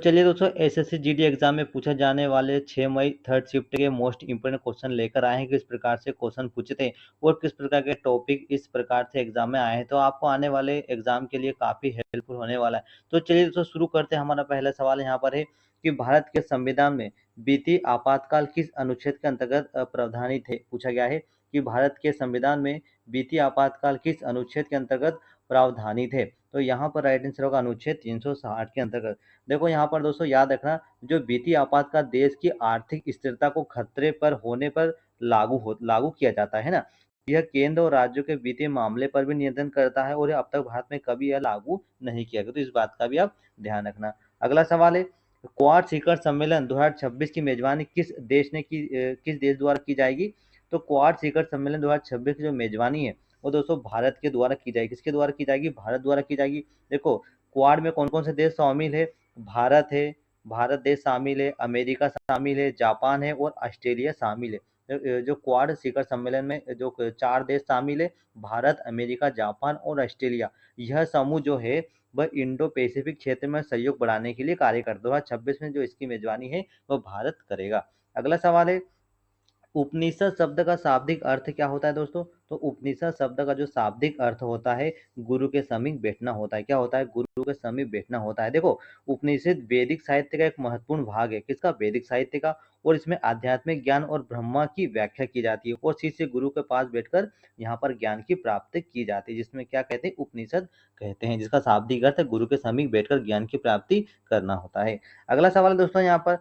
चलिए दोस्तों, SSC GD exam में पूछे जाने वाले 6 मई थर्ड शिफ्ट के मोस्ट इंपोर्टेंट क्वेश्चन लेकर आए हैं। किस प्रकार से क्वेश्चन पूछे थे और किस प्रकार के टॉपिक इस प्रकार से एग्जाम में आए हैं, तो आपको आने वाले एग्जाम के लिए काफी हेल्पफुल होने वाला है। तो चलिए दोस्तों, शुरू करते हैं। हमारा पहला सवाल यहाँ पर है कि भारत के संविधान में वित्तीय आपातकाल किस अनुच्छेद के अंतर्गत प्रावधानित थे। पूछा गया है कि भारत के संविधान में वित्तीय आपातकाल किस अनुच्छेद के अंतर्गत प्रावधानित है। तो यहाँ पर राइट आंसर होगा अनुच्छेद 360 के अंतर्गत। देखो यहाँ पर दोस्तों याद रखना, जो वित्तीय आपातकाल देश की आर्थिक स्थिरता को खतरे पर होने पर लागू किया जाता है ना। यह केंद्र और राज्यों के वित्तीय मामले पर भी नियंत्रण करता है और अब तक भारत में कभी यह लागू नहीं किया गया, तो इस बात का भी आप ध्यान रखना। अगला सवाल है, क्वाड शिखर सम्मेलन 2026 की मेजबानी किस देश द्वारा की जाएगी। तो क्वाड शिखर सम्मेलन 2026 की जो मेजबानी है वो दोस्तों भारत के द्वारा की जाएगी। किसके द्वारा की जाएगी? भारत द्वारा की जाएगी। देखो क्वाड में कौन कौन से देश शामिल है? भारत है, भारत देश शामिल है, अमेरिका शामिल है, जापान है और ऑस्ट्रेलिया शामिल है। जो क्वाड शिखर सम्मेलन में जो 4 देश शामिल है, भारत, अमेरिका, जापान और ऑस्ट्रेलिया, यह समूह जो है वह इंडो पैसिफिक क्षेत्र में सहयोग बढ़ाने के लिए कार्य करता है। 2026 में जो इसकी मेजबानी है वह भारत करेगा। अगला सवाल है, उपनिषद शब्द का शाब्दिक अर्थ क्या होता है दोस्तों? तो उपनिषद शब्द का जो शाब्दिक अर्थ होता है गुरु के समीप बैठना होता है। क्या होता है? गुरु के समीप बैठना होता है। देखो उपनिषद वैदिक साहित्य का एक महत्वपूर्ण भाग है। किसका? वैदिक साहित्य का। और इसमें आध्यात्मिक ज्ञान और ब्रह्मा की व्याख्या की जाती है और शिष्य गुरु के पास बैठकर यहाँ पर ज्ञान की प्राप्ति की जाती है, जिसमें क्या कहते हैं? उपनिषद कहते हैं, जिसका शाब्दिक अर्थ गुरु के समीप बैठकर ज्ञान की प्राप्ति करना होता है। अगला सवाल है दोस्तों यहाँ पर,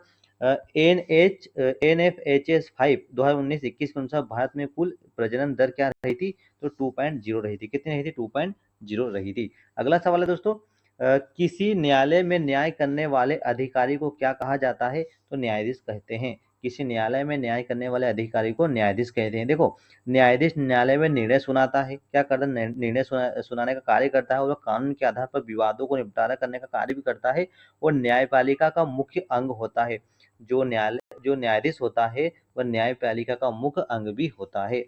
NFHS 5 2019-21 के अनुसार भारत में कुल प्रजनन दर क्या रही थी? तो 2.0 रही थी। कितनी रही थी? 2.0 रही थी। अगला सवाल है दोस्तों, किसी न्यायालय में न्याय करने वाले अधिकारी को क्या कहा जाता है? तो न्यायाधीश कहते हैं। किसी न्यायालय में न्याय करने वाले अधिकारी को न्यायाधीश कहते हैं। देखो न्यायाधीश न्यायालय में निर्णय सुनाता है। क्या करता है? निर्णय सुनाने का कार्य करता है और कानून के आधार पर विवादों को निपटारा करने का कार्य भी करता है और न्यायपालिका का मुख्य अंग होता है। जो न्यायाधीश होता है वह न्यायपालिका का मुख्य अंग भी होता है।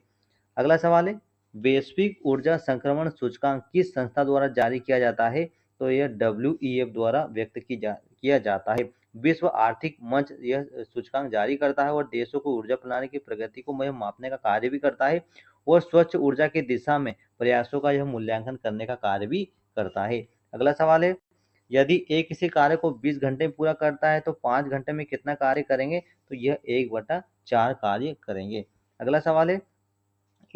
अगला सवाल है, वैश्विक ऊर्जा संक्रमण सूचकांक किस संस्था द्वारा जारी किया जाता है? तो यह WEF द्वारा किया जाता है। विश्व आर्थिक मंच यह सूचकांक जारी करता है और देशों को ऊर्जा प्रणाली की प्रगति को मापने का कार्य भी करता है और स्वच्छ ऊर्जा की दिशा में प्रयासों का यह मूल्यांकन करने का कार्य भी करता है। अगला सवाल है, यदि एक किसी कार्य को 20 घंटे में पूरा करता है तो 5 घंटे में कितना कार्य करेंगे? तो यह 1/4 कार्य करेंगे। अगला सवाल है,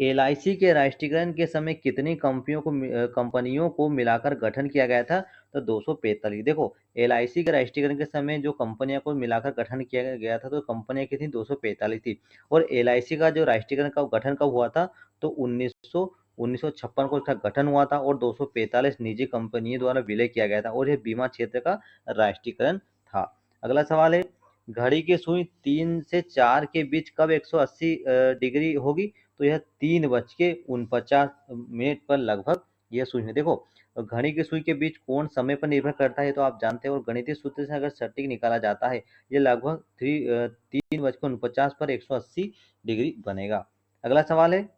LIC के राष्ट्रीयकरण के समय कितनी कंपनियों को मिलाकर गठन किया गया था? तो 245। देखो LIC के राष्ट्रीयकरण के समय जो कंपनियों को मिलाकर गठन किया गया था तो कंपनियां कितनी? 245 थी। और LIC का जो राष्ट्रीयकरण का गठन कब हुआ था? तो 1956 को इसका गठन हुआ था और 245 निजी कंपनियों द्वारा विलय किया गया था और यह बीमा क्षेत्र का राष्ट्रीयकरण था। अगला सवाल है, घड़ी की सुई 3 से 4 के बीच कब 180 डिग्री होगी? तो यह 3:49 पर लगभग यह सुई है। देखो घड़ी की सुई के बीच कोण समय पर निर्भर करता है, तो आप जानते हैं, और गणितीय सूत्र से अगर सटीक निकाला जाता है ये लगभग 3:49 पर 180 डिग्री बनेगा। अगला सवाल है,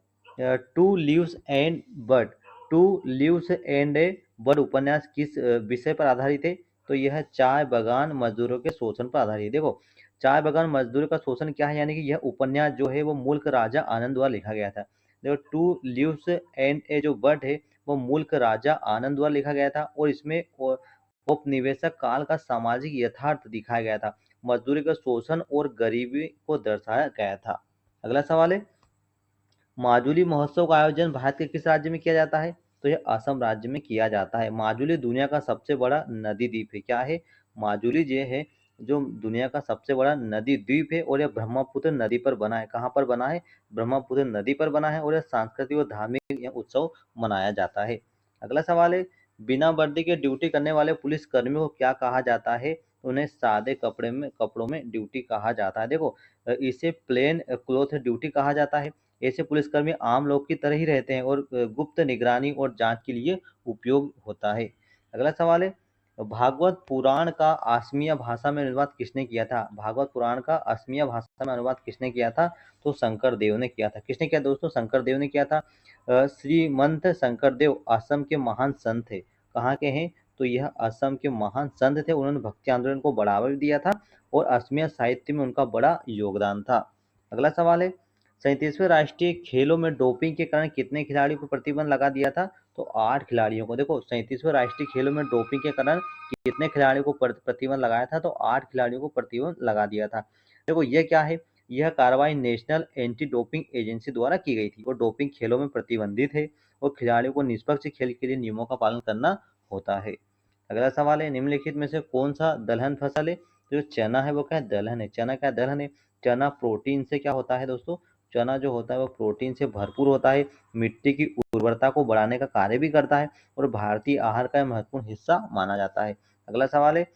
two leaves and a bird उपन्यास किस विषय पर आधारित है? तो यह चाय बागान मजदूरों के शोषण पर आधारित है। देखो चाय बागान मजदूरों का शोषण क्या है, यानी कि यह उपन्यास जो है वो मुल्क राजा आनंद द्वारा लिखा गया था। देखो टू लीव्स एंड ए जो बर्ड है वो मुल्क राजा आनंद द्वारा लिखा गया था और इसमें औपनिवेशिक काल का सामाजिक यथार्थ दिखाया गया था। मजदूरी का शोषण और गरीबी को दर्शाया गया था। अगला सवाल है, माजुली महोत्सव का आयोजन भारत के किस राज्य में किया जाता है? तो यह असम राज्य में किया जाता है। माजुली दुनिया का सबसे बड़ा नदी द्वीप है। क्या है? माजुली जो है जो दुनिया का सबसे बड़ा नदी द्वीप है और यह ब्रह्मपुत्र नदी पर बना है। कहाँ पर बना है? ब्रह्मपुत्र नदी पर बना है और यह सांस्कृतिक और धार्मिक यह उत्सव मनाया जाता है। अगला सवाल है, बिना वर्दी के ड्यूटी करने वाले पुलिस कर्मियों को क्या कहा जाता है? उन्हें सादे कपड़ों में ड्यूटी कहा जाता है। देखो इसे प्लेन क्लॉथ ड्यूटी कहा जाता है। ऐसे पुलिसकर्मी आम लोग की तरह ही रहते हैं और गुप्त निगरानी और जांच के लिए उपयोग होता है। अगला सवाल है, भागवत पुराण का असमिया भाषा में अनुवाद किसने किया था? भागवत पुराण का असमिया भाषा में अनुवाद किसने किया था? तो शंकर देव ने किया था। किसने किया दोस्तों? शंकर देव ने किया था। श्रीमंत शंकर देव असम के महान संत थे। कहाँ के हैं? तो यह असम के महान संत थे। उन्होंने भक्ति आंदोलन को बढ़ावा भी दिया था और असमिया साहित्य में उनका बड़ा योगदान था। अगला सवाल है, 37वें राष्ट्रीय खेलों में डोपिंग के कारण कितने खिलाड़ियों को प्रतिबंध लगा दिया था? तो 8 खिलाड़ियों को। देखो, 37वें राष्ट्रीय खेलों में डोपिंग के कारण कितने खिलाड़ियों को प्रतिबंध लगाया था? तो 8 खिलाड़ियों को प्रतिबंध लगा दिया था। देखो, यह क्या है? यह कार्रवाई नेशनल एंटी डोपिंग एजेंसी द्वारा की गई थी और डोपिंग खेलों में प्रतिबंधित है और खिलाड़ियों को निष्पक्ष खेल के लिए नियमों का पालन करना होता है। अगला सवाल है, निम्नलिखित में से कौन सा दलहन फसल है? जो चना है वो क्या है? दलहन है। चना क्या दलहन है? चना प्रोटीन से क्या होता है दोस्तों? चना जो होता है वो प्रोटीन से भरपूर होता है, मिट्टी की उर्वरता को बढ़ाने का कार्य भी करता है और भारतीय आहार का महत्वपूर्ण हिस्सा माना जाता है। अगला सवाल है,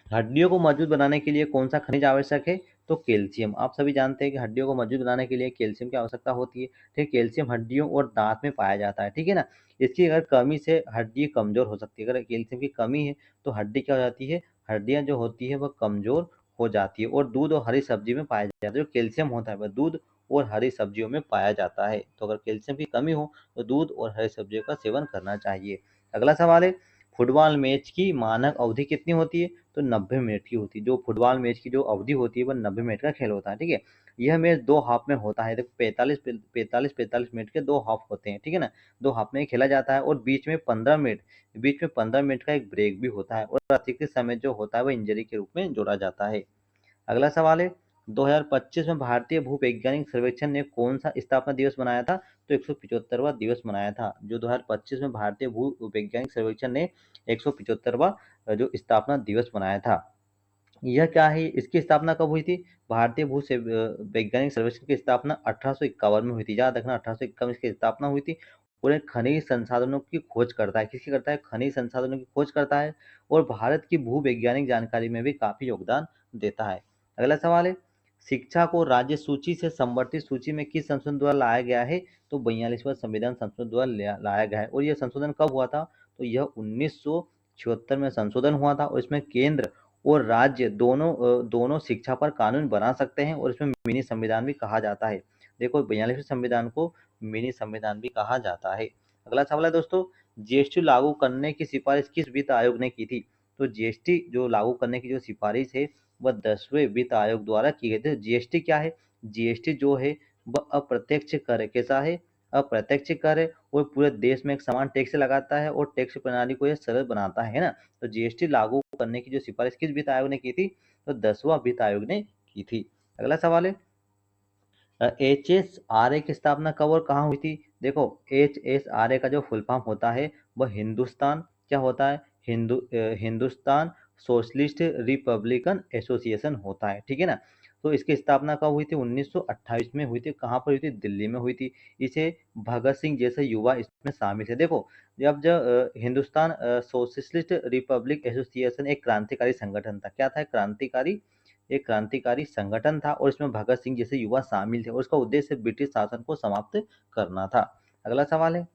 हड्डियों को मजबूत बनाने के लिए कौन सा खनिज आवश्यक है? तो कैल्शियम। आप सभी जानते हैं कि हड्डियों को मजबूत बनाने के लिए कैल्शियम की आवश्यकता होती है। ठीक, कैल्शियम हड्डियों और दांत में पाया जाता है, ठीक है ना। इसकी अगर कमी से हड्डी कमजोर हो सकती है। अगर कैल्शियम की कमी है तो हड्डी क्या हो जाती है? हड्डियां जो होती है वह कमजोर हो जाती है और दूध और हरी सब्जी में पाया जाता है। जो कैल्शियम होता है वह दूध और हरी सब्जियों में पाया जाता है। तो अगर कैल्शियम की कमी हो तो दूध और हरी सब्जियों का सेवन करना चाहिए। अगला सवाल है, फुटबॉल मैच की मानक अवधि कितनी होती है? तो 90 मिनट की होती है। जो फुटबॉल मैच की जो अवधि होती है वह 90 मिनट का खेल होता है, ठीक है। यह मैच 2 हाफ में होता है। देखो, 45 मिनट के 2 हाफ होते हैं, ठीक है ना। 2 हाफ में खेला जाता है और बीच में 15 मिनट का एक ब्रेक भी होता है और अतिरिक्त समय जो होता है वह इंजरी के रूप में जोड़ा जाता है। अगला सवाल है, 2025 में भारतीय भूवैज्ञानिक सर्वेक्षण ने कौन सा स्थापना दिवस मनाया था? तो 175वां दिवस मनाया था। जो 2025 में भारतीय भूवैज्ञानिक सर्वेक्षण ने 175वां जो स्थापना दिवस मनाया था। यह क्या है? इसकी स्थापना कब हुई थी? भारतीय वैज्ञानिक सर्वेक्षण की स्थापना 1851 में हुई थी। याद रखना, 1851 में इसकी स्थापना हुई थी और ये खनिज संसाधनों की खोज करता है। किसकी करता है? खनिज संसाधनों की खोज करता है और भारत की भूवैज्ञानिक जानकारी में भी काफी योगदान देता है। अगला सवाल है, शिक्षा को राज्य सूची से संवर्धित सूची में किस संशोधन द्वारा लाया गया है? तो 42वां संविधान संशोधन द्वारा लाया गया है और यह संशोधन कब हुआ था? तो यह 1976 में संशोधन हुआ था और इसमें केंद्र और राज्य दोनों शिक्षा पर कानून बना सकते हैं और इसमें मिनी संविधान भी कहा जाता है। देखो, 42वें संविधान को मिनी संविधान भी कहा जाता है। अगला सवाल है दोस्तों, जीएसटी लागू करने की सिफारिश किस वित्त आयोग ने की थी? तो जीएसटी जो लागू करने की जो सिफारिश है वह 10वें वित्त आयोग द्वारा की गई थी। जीएसटी क्या है? जीएसटी जो है वह अप्रत्यक्ष कर कैसा है? अप्रत्यक्ष कर है और पूरे देश में एक समान टैक्स लगाता है और टैक्स प्रणाली को यह सरल बनाता है ना। तो जीएसटी लागू करने की जो सिफारिश किस वित्त आयोग ने की थी? तो 10वां वित्त आयोग ने की थी। अगला सवाल है, HSRA की स्थापना कब और कहाँ हुई थी? देखो, HSRA का जो फुल फॉर्म होता है वह हिंदुस्तान क्या होता है? हिंदुस्तान सोशलिस्ट रिपब्लिकन एसोसिएशन होता है, ठीक है ना। तो इसकी स्थापना कब हुई थी? 1928 में हुई थी। कहाँ पर हुई थी? दिल्ली में हुई थी। इसे भगत सिंह जैसे युवा इसमें शामिल थे। देखो, जब हिंदुस्तान सोशलिस्ट रिपब्लिक एसोसिएशन एक क्रांतिकारी संगठन था। क्या था? एक क्रांतिकारी संगठन था और इसमें भगत सिंह जैसे युवा शामिल थे और उसका उद्देश्य ब्रिटिश शासन को समाप्त करना था। अगला सवाल है,